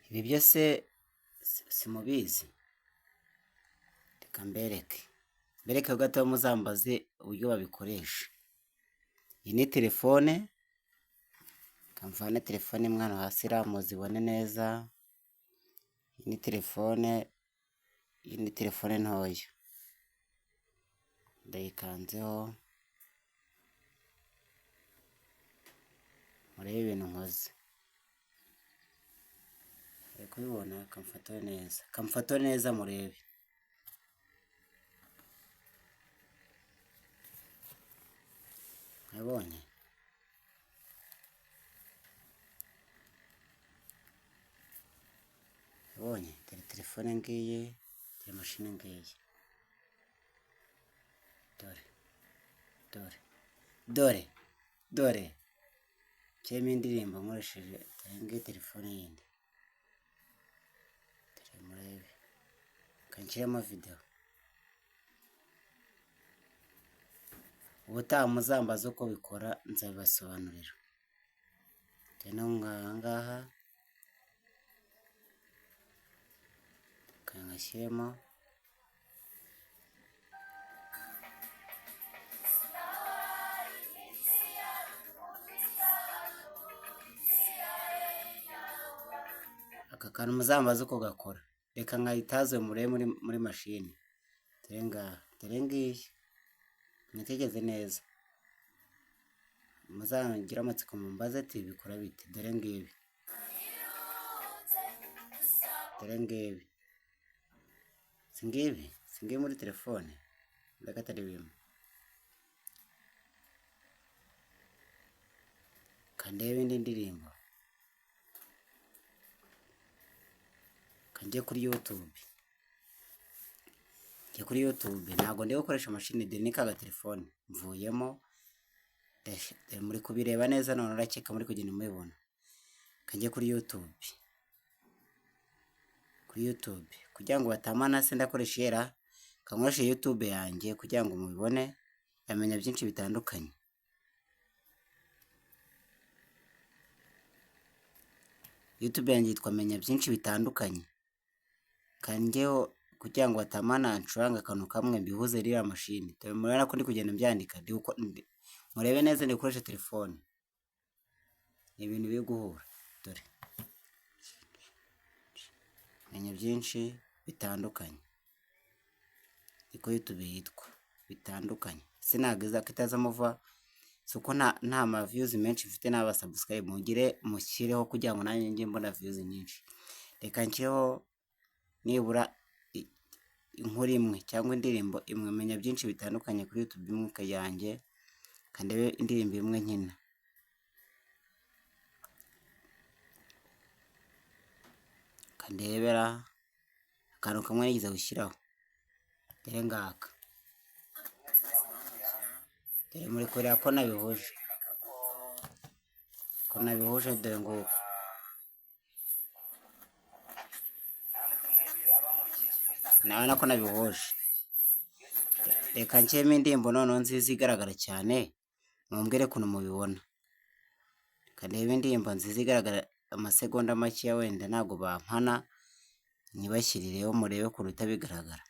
Ibi byose simubizi, reka mbereke gato muzambaze uburyo babikoresha. Iyi ni telefone, kamvane telefone mwana hasi muzibone neza. Iyi ni telefone ntoya, ndayikanzeho murebe ibintu nkoze. Ari kubibona? Kamfatore neza murebe. Mwabonye? Mwabonye? Dore telefone ngiyi, dore mashini ngiyi. Dore cyema indirimbo nkoresheje ngiyi telefone yindi. Dore murebe, kanshyiramo video. Ubutaha muzambaza uko bikora nzabibasobanurira. Dore ngaha kangashyiremo. Aka kantu muzambaza uko gakora. Reka nkayitaze murebe muri mashini. Dore ngaha, dore ngiyi. Mwitegeze neza. Muzagira amatsiko mumbaze ati bikora bite. Dore ngibi. Singibi muri telefone. Ndaka atari bimwe. Kandebe indi ndirimbo. Kanjye kuri YouTube. Ntabwo ndi gukoresha mashini, de ni kaga telefone. Mvuyemo. Muri kubireba neza none urakeka muri kugenda mubibona. Kanjye kuri YouTube. Kugira ngo batamana se ndakoresha era, kankoresha YouTube yanjye kugira ngo mubibone, yamenya byinshi bitandukanye. YouTube yanjye yitwa Menya Byinshi Bitandukanye. Kanjyeho kugira ngo batamana ncuranga akantu kamwe mbihuze ririya mashini. Dore murabona ko ndi kugenda mbyandika. Murebe neza ndi gukoresha telefone. Ni ibintu biri guhura. Dore Menya Byinshi Bitandukanye. Niko YouTube yitwa, bitandukanye. Sinagiza kitazamo vuba. Suko nta ma views menshi mfite n'aba subscribe, mushyireho kugira ngo nanjye njye mbona views nyinshi. Reka nshyireho nibura inkuru imwe cyangwa indirimbo imwe, Menya Byinshi Bitandukanye kuri YouTube imwe yanjye. Kandebe indirimbo imwe nkina. Kandebera akantu kamwe nigeze gushyiraho. Dore ngaka. Dore muri kureba ko nabihuje. Dore ngo nabona ko nabihuje. Reka nshyiremo indirimbo noneho nziza igaragara cyane, mumbwire kuntu mubibona. Kandebe indirimbo nziza igaragara amasegonda make wenda ntabwo bampana, nyibashyirireho murebe kuruta bigaragara.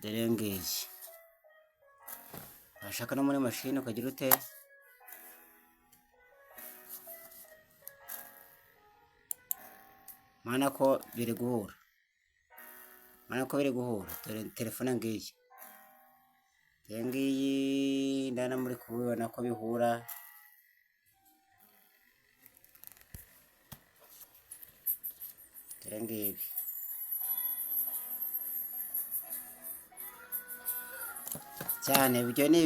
Dore ngiyi. Bashaka no muri mashini ukagira ute. Mana ko biri guhura. Dore telefone ngiyi. Dore ngiyi ndana muri kubibona ko bihura. Dore ngibi. Cyane ibyo ni